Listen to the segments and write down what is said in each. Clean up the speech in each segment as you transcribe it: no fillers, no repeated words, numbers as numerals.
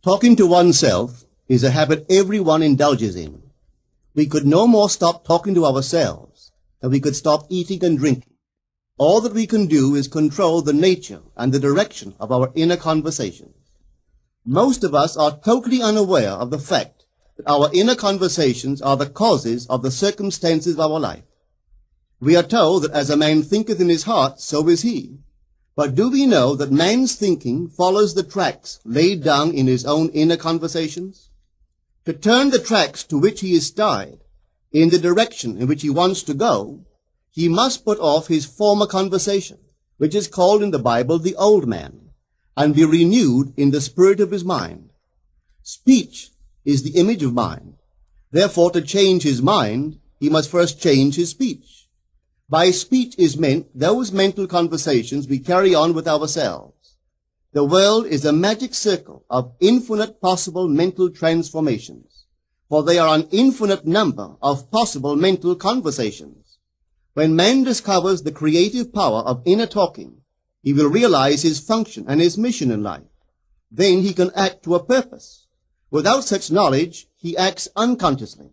Talking to oneself is a habit everyone indulges in. We could no more stop talking to ourselves than we could stop eating and drinking. All that we can do is control the nature and the direction of our inner conversations. Most of us are totally unaware of the fact that our inner conversations are the causes of the circumstances of our life. We are told that as a man thinketh in his heart, so is he. But do we know that man's thinking follows the tracks laid down in his own inner conversations? To turn the tracks to which he is tied in the direction in which he wants to go, he must put off his former conversation, which is called in the Bible the old man, and be renewed in the spirit of his mind. Speech is the image of mind. Therefore, to change his mind, he must first change his speech. By speech is meant those mental conversations we carry on with ourselves. The world is a magic circle of infinite possible mental transformations, for there are an infinite number of possible mental conversations. When man discovers the creative power of inner talking, he will realize his function and his mission in life. Then he can act to a purpose. Without such knowledge, he acts unconsciously.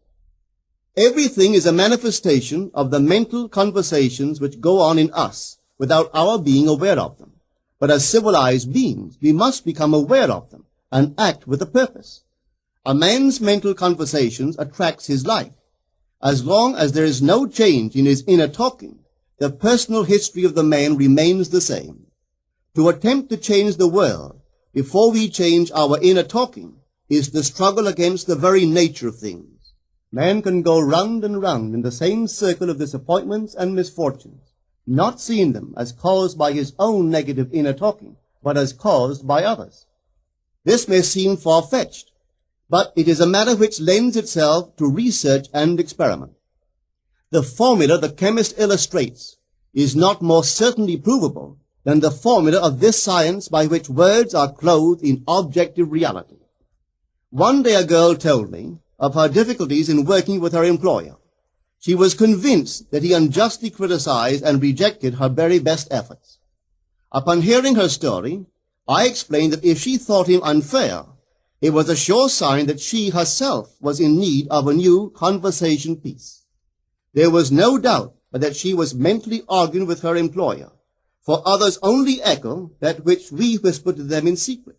Everything is a manifestation of the mental conversations which go on in us without our being aware of them. But as civilized beings, we must become aware of them and act with a purpose. A man's mental conversations attracts his life. As long as there is no change in his inner talking, the personal history of the man remains the same. To attempt to change the world before we change our inner talking is the struggle against the very nature of things. Man can go round and round in the same circle of disappointments and misfortunes, not seeing them as caused by his own negative inner talking, but as caused by others. This may seem far-fetched, but it is a matter which lends itself to research and experiment. The formula the chemist illustrates is not more certainly provable than the formula of this science by which words are clothed in objective reality. One day a girl told me of her difficulties in working with her employer. She was convinced that he unjustly criticized and rejected her very best efforts. Upon hearing her story, I explained that if she thought him unfair, it was a sure sign that she herself was in need of a new conversation piece. There was no doubt but that she was mentally arguing with her employer, for others only echo that which we whisper to them in secret.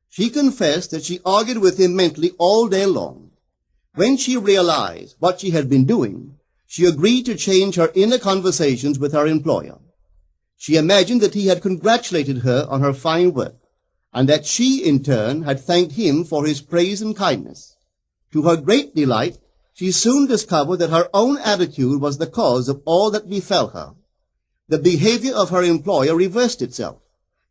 She confessed that she argued with him mentally all day long. When she realized what she had been doing, she agreed to change her inner conversations with her employer. She imagined that he had congratulated her on her fine work, and that she, in turn, had thanked him for his praise and kindness. To her great delight, she soon discovered that her own attitude was the cause of all that befell her. The behavior of her employer reversed itself.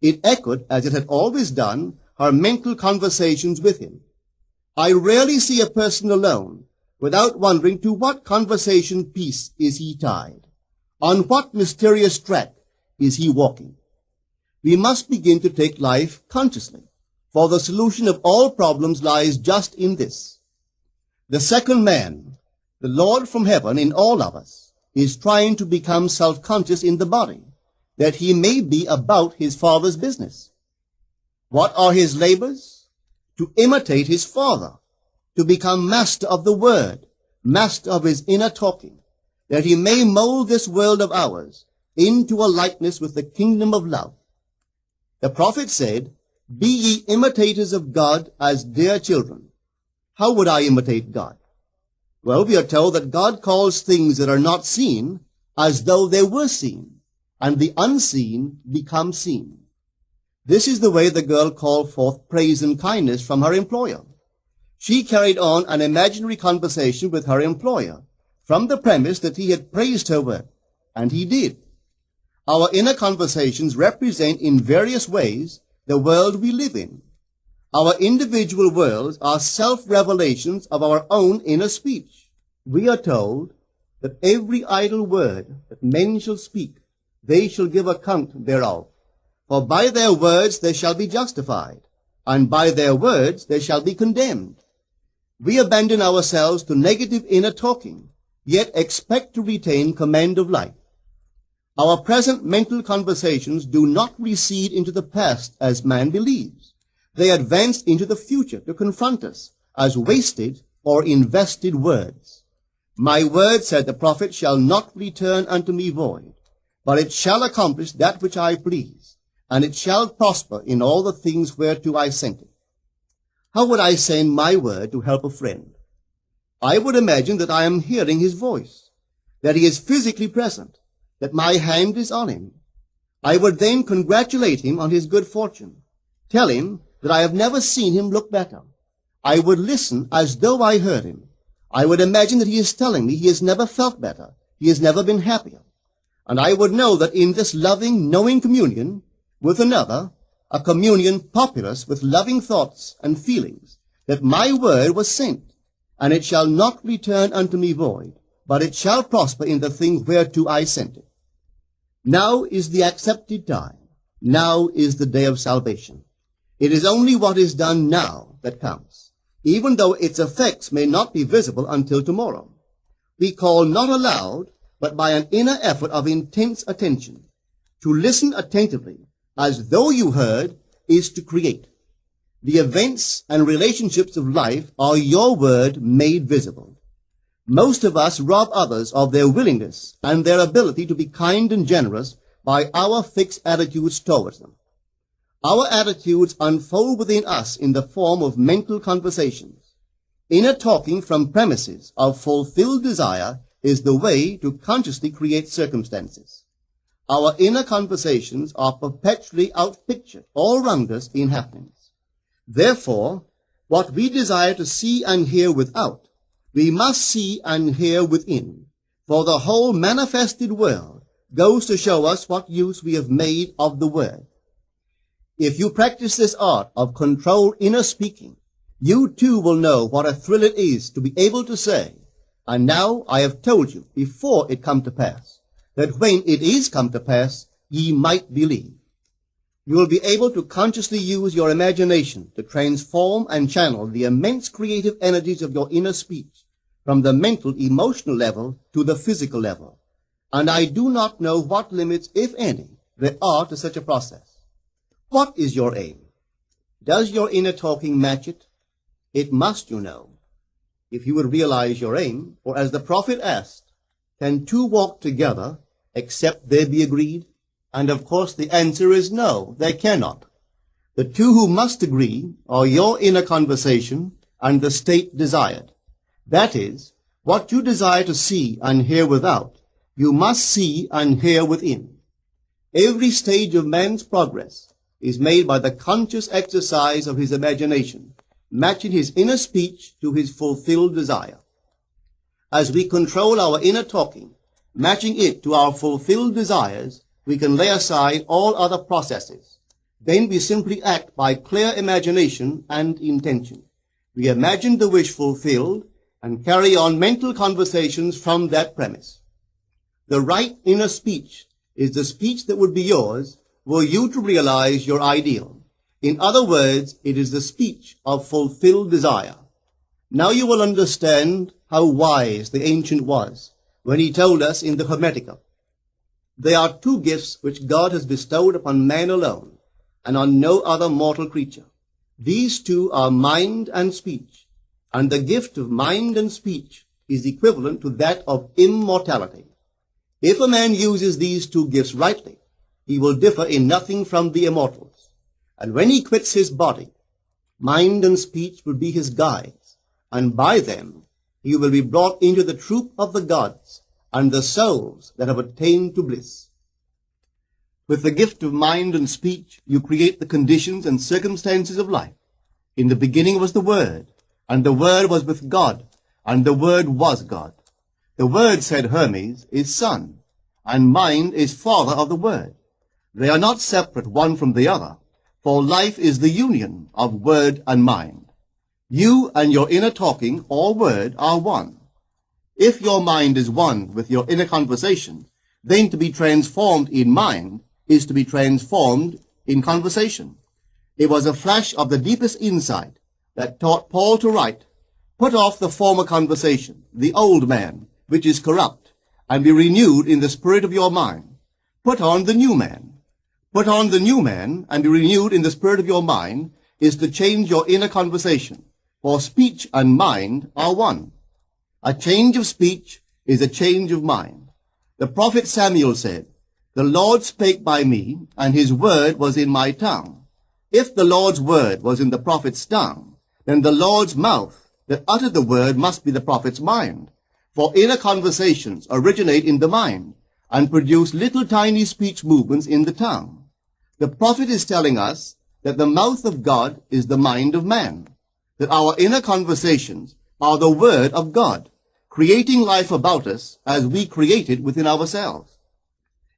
It echoed, as it had always done, her mental conversations with him. I rarely see a person alone without wondering to what conversation piece is he tied. On what mysterious track is he walking? We must begin to take life consciously, for the solution of all problems lies just in this. The second man, the Lord from heaven in all of us, is trying to become self-conscious in the body, that he may be about his Father's business. What are his labors? To imitate his Father, to become master of the Word, master of his inner talking, that he may mold this world of ours into a likeness with the kingdom of love. The prophet said, "Be ye imitators of God as dear children." How would I imitate God? Well, we are told that God calls things that are not seen as though they were seen, and the unseen become seen. This is the way the girl called forth praise and kindness from her employer. She carried on an imaginary conversation with her employer from the premise that he had praised her work, and he did. Our inner conversations represent in various ways the world we live in. Our individual worlds are self-revelations of our own inner speech. We are told that every idle word that men shall speak, they shall give account thereof. For by their words they shall be justified, and by their words they shall be condemned. We abandon ourselves to negative inner talking, yet expect to retain command of life. Our present mental conversations do not recede into the past as man believes, They advanced into the future to confront us as wasted or invested words. My word, said the prophet, shall not return unto me void, but it shall accomplish that which I please, and it shall prosper in all the things whereto I sent it. How would I send my word to help a friend? I would imagine that I am hearing his voice, that he is physically present, that my hand is on him. I would then congratulate him on his good fortune, tell him that I have never seen him look better. I would listen as though I heard him. I would imagine that he is telling me he has never felt better, he has never been happier. And I would know that in this loving, knowing communion with another, a communion populous with loving thoughts and feelings, that my word was sent, and it shall not return unto me void, but it shall prosper in the thing whereto I sent it. Now is the accepted time. Now is the day of salvation. It is only what is done now that counts, even though its effects may not be visible until tomorrow. We call not aloud, but by an inner effort of intense attention. To listen attentively, as though you heard, is to create. The events and relationships of life are your word made visible. Most of us rob others of their willingness and their ability to be kind and generous by our fixed attitudes towards them. Our attitudes unfold within us in the form of mental conversations. Inner talking from premises of fulfilled desire is the way to consciously create circumstances. Our inner conversations are perpetually outpictured all round us in happenings. Therefore, what we desire to see and hear without, we must see and hear within, for the whole manifested world goes to show us what use we have made of the word. If you practice this art of controlled inner speaking, you too will know what a thrill it is to be able to say, and now I have told you before it come to pass, that when it is come to pass, ye might believe. You will be able to consciously use your imagination to transform and channel the immense creative energies of your inner speech from the mental, emotional level to the physical level. And I do not know what limits, if any, there are to such a process. What is your aim? Does your inner talking match it? It must, you know. If you would realize your aim, for as the prophet asked, can two walk together except they be agreed? And of course the answer is no, they cannot. The two who must agree are your inner conversation and the state desired. That is, what you desire to see and hear without, you must see and hear within. Every stage of man's progress is made by the conscious exercise of his imagination, matching his inner speech to his fulfilled desire. As we control our inner talking, matching it to our fulfilled desires, we can lay aside all other processes. Then we simply act by clear imagination and intention. We imagine the wish fulfilled and carry on mental conversations from that premise. The right inner speech is the speech that would be yours were you to realize your ideal. In other words, it is the speech of fulfilled desire. Now you will understand how wise the ancient was when he told us in the Hermetica, there are two gifts which God has bestowed upon man alone, and on no other mortal creature. These two are mind and speech, and the gift of mind and speech is equivalent to that of immortality. If a man uses these two gifts rightly, he will differ in nothing from the immortals. And when he quits his body, mind and speech will be his guides, and by them he will be brought into the troop of the gods and the souls that have attained to bliss. With the gift of mind and speech, you create the conditions and circumstances of life. In the beginning was the Word, and the Word was with God, and the Word was God. The Word, said Hermes, is Son, and mind is Father of the Word. They are not separate one from the other, for life is the union of word and mind. You and your inner talking, or word, are one. If your mind is one with your inner conversation, then to be transformed in mind is to be transformed in conversation. It was a flash of the deepest insight that taught Paul to write, put off the former conversation, the old man, which is corrupt, and be renewed in the spirit of your mind. Put on the new man. Put on the new man, and be renewed in the spirit of your mind, is to change your inner conversation, for speech and mind are one. A change of speech is a change of mind. The prophet Samuel said, "The Lord spake by me, and his word was in my tongue." If the Lord's word was in the prophet's tongue, then the Lord's mouth that uttered the word must be the prophet's mind. For inner conversations originate in the mind and produce little tiny speech movements in the tongue. The prophet is telling us that the mouth of God is the mind of man, that our inner conversations are the word of God, creating life about us as we create it within ourselves.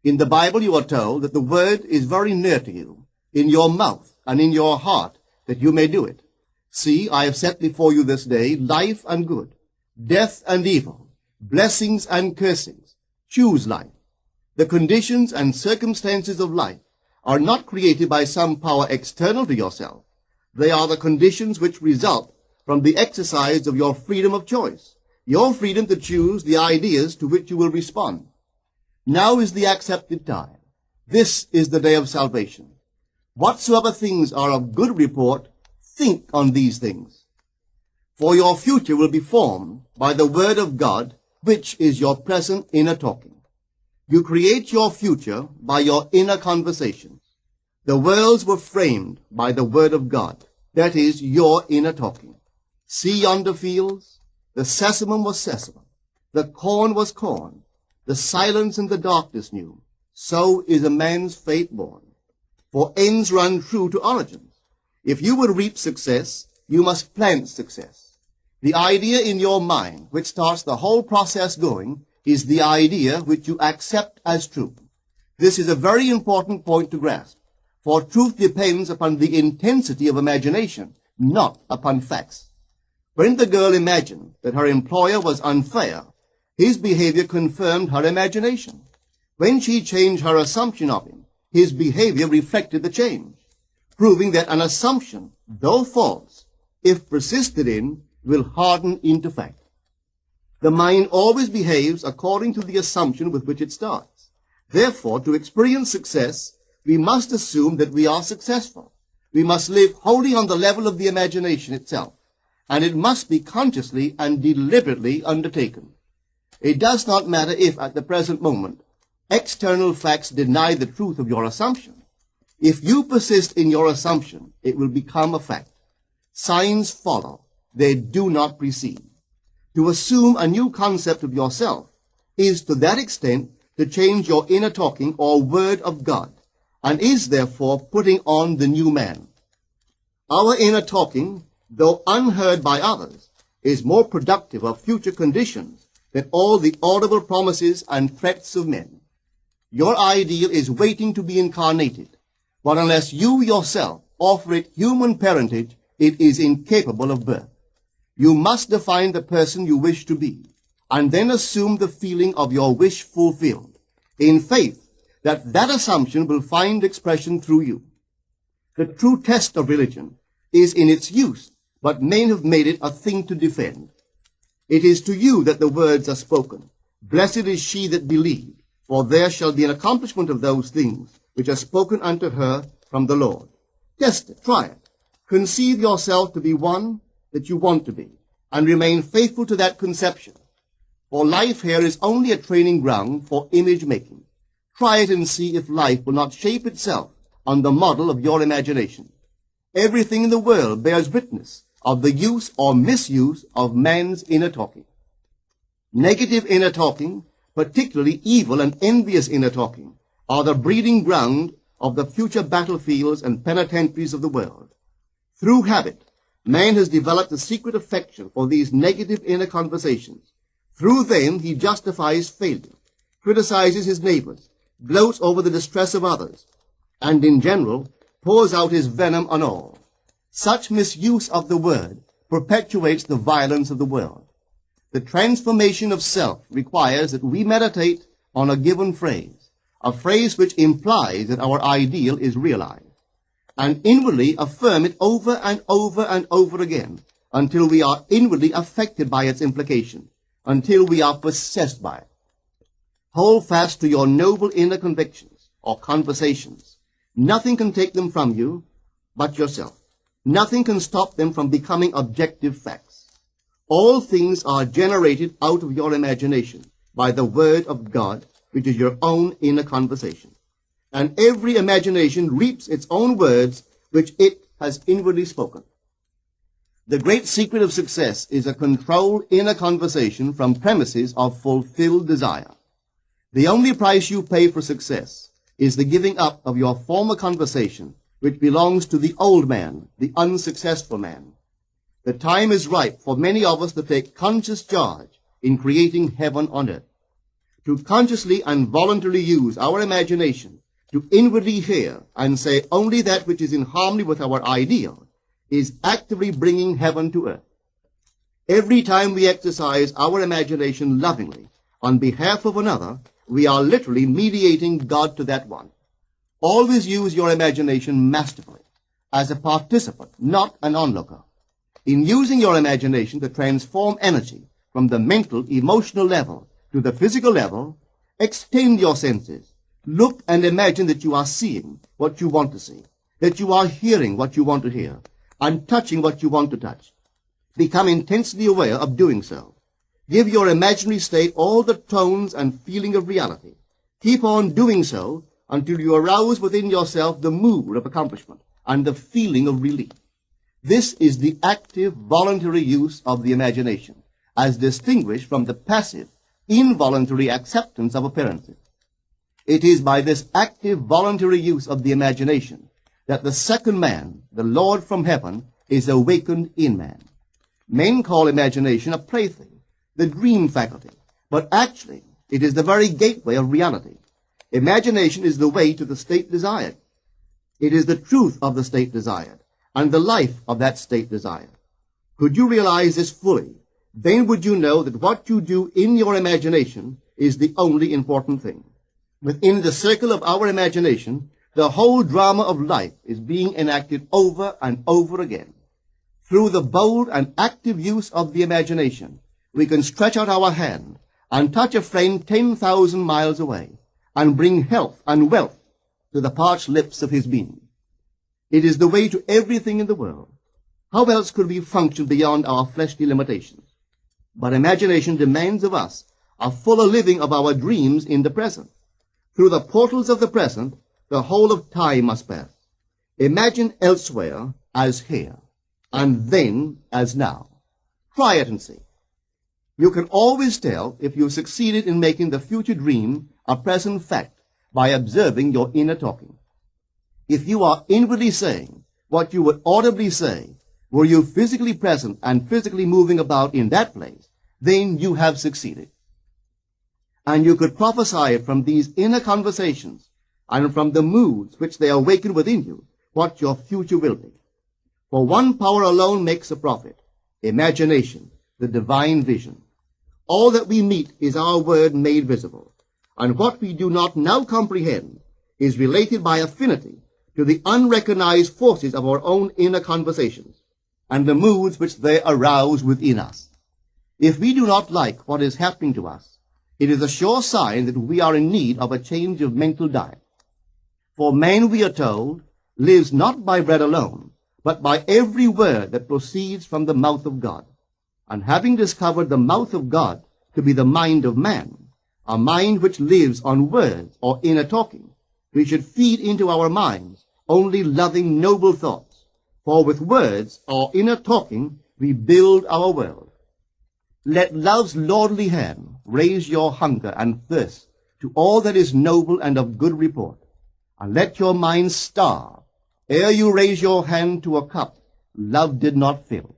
In the Bible you are told that the word is very near to you, in your mouth and in your heart, that you may do it. See, I have set before you this day life and good, death and evil, blessings and cursings. Choose life. The conditions and circumstances of life are not created by some power external to yourself. They are the conditions which result from the exercise of your freedom of choice, your freedom to choose the ideas to which you will respond. Now is the accepted time. This is the day of salvation. Whatsoever things are of good report, think on these things. For your future will be formed by the word of God, which is your present inner talking. You create your future by your inner conversations. The worlds were framed by the word of God, that is, your inner talking. See yonder fields? The sesamum was sesamum. The corn was corn. The silence and the darkness knew. So is a man's fate born. For ends run true to origins. If you would reap success, you must plant success. The idea in your mind, which starts the whole process going, is the idea which you accept as true. This is a very important point to grasp, for truth depends upon the intensity of imagination, not upon facts. When the girl imagined that her employer was unfair, his behavior confirmed her imagination. When she changed her assumption of him, his behavior reflected the change, proving that an assumption, though false, if persisted in, will harden into fact. The mind always behaves according to the assumption with which it starts. Therefore, to experience success, we must assume that we are successful. We must live wholly on the level of the imagination itself, and it must be consciously and deliberately undertaken. It does not matter if, at the present moment, external facts deny the truth of your assumption. If you persist in your assumption, it will become a fact. Signs follow. They do not precede. To assume a new concept of yourself is to that extent to change your inner talking or word of God, and is therefore putting on the new man. Our inner talking, though unheard by others, is more productive of future conditions than all the audible promises and threats of men. Your ideal is waiting to be incarnated, but unless you yourself offer it human parentage, it is incapable of birth. You must define the person you wish to be, and then assume the feeling of your wish fulfilled, in faith that that assumption will find expression through you. The true test of religion is in its use, but men have made it a thing to defend. It is to you that the words are spoken. Blessed is she that believed, for there shall be an accomplishment of those things which are spoken unto her from the Lord. Test it, try it. Conceive yourself to be one that you want to be, and remain faithful to that conception. For life here is only a training ground for image making. Try it and see if life will not shape itself on the model of your imagination. Everything in the world bears witness of the use or misuse of man's inner talking. Negative inner talking, particularly evil and envious inner talking, are the breeding ground of the future battlefields and penitentiaries of the world. Through habit, man has developed a secret affection for these negative inner conversations. Through them he justifies failure, criticizes his neighbors, gloats over the distress of others, and in general pours out his venom on all. Such misuse of the word perpetuates the violence of the world. The transformation of self requires that we meditate on a given phrase, a phrase which implies that our ideal is realized, and inwardly affirm it over and over and over again until we are inwardly affected by its implication, until we are possessed by it. Hold fast to your noble inner convictions or conversations. Nothing can take them from you but yourself. Nothing can stop them from becoming objective facts. All things are generated out of your imagination by the Word of God, which is your own inner conversation. And every imagination reaps its own words, which it has inwardly spoken. The great secret of success is a controlled inner conversation from premises of fulfilled desire. The only price you pay for success is the giving up of your former conversation, which belongs to the old man, the unsuccessful man. The time is ripe for many of us to take conscious charge in creating heaven on earth, to consciously and voluntarily use our imagination to inwardly hear and say only that which is in harmony with our ideal is actively bringing heaven to earth. Every time we exercise our imagination lovingly on behalf of another, we are literally mediating God to that one. Always use your imagination masterfully, as a participant, not an onlooker. In using your imagination to transform energy from the mental, emotional level to the physical level, extend your senses. Look and imagine that you are seeing what you want to see, that you are hearing what you want to hear, and touching what you want to touch. Become intensely aware of doing so. Give your imaginary state all the tones and feeling of reality. Keep on doing so until you arouse within yourself the mood of accomplishment and the feeling of relief. This is the active, voluntary use of the imagination, as distinguished from the passive, involuntary acceptance of appearances. It is by this active, voluntary use of the imagination that the second man, the Lord from heaven, is awakened in man. Men call imagination a plaything, the dream faculty, but actually it is the very gateway of reality. Imagination is the way to the state desired. It is the truth of the state desired, and the life of that state desired. Could you realize this fully, then would you know that what you do in your imagination is the only important thing. Within the circle of our imagination, the whole drama of life is being enacted over and over again. Through the bold and active use of the imagination, we can stretch out our hand and touch a friend 10,000 miles away and bring health and wealth to the parched lips of his being. It is the way to everything in the world. How else could we function beyond our fleshly limitations? But imagination demands of us a fuller living of our dreams in the present. Through the portals of the present, the whole of time must pass. Imagine elsewhere as here, and then as now. Try it and see. You can always tell if you've succeeded in making the future dream a present fact by observing your inner talking. If you are inwardly saying what you would audibly say, were you physically present and physically moving about in that place, then you have succeeded. And you could prophesy from these inner conversations and from the moods which they awaken within you what your future will be. For one power alone makes a prophet, imagination, the divine vision. All that we meet is our word made visible, and what we do not now comprehend is related by affinity to the unrecognized forces of our own inner conversations and the moods which they arouse within us. If we do not like what is happening to us, it is a sure sign that we are in need of a change of mental diet. For man, we are told, lives not by bread alone, but by every word that proceeds from the mouth of God. And having discovered the mouth of God to be the mind of man, a mind which lives on words or inner talking, we should feed into our minds only loving, noble thoughts. For with words or inner talking, we build our world. Let love's lordly hand raise your hunger and thirst to all that is noble and of good report, and let your mind starve ere you raise your hand to a cup love did not fill,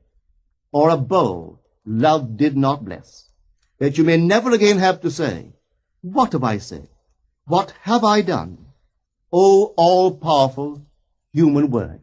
or a bowl love did not bless, that you may never again have to say, "What have I said? What have I done?" O all-powerful human word.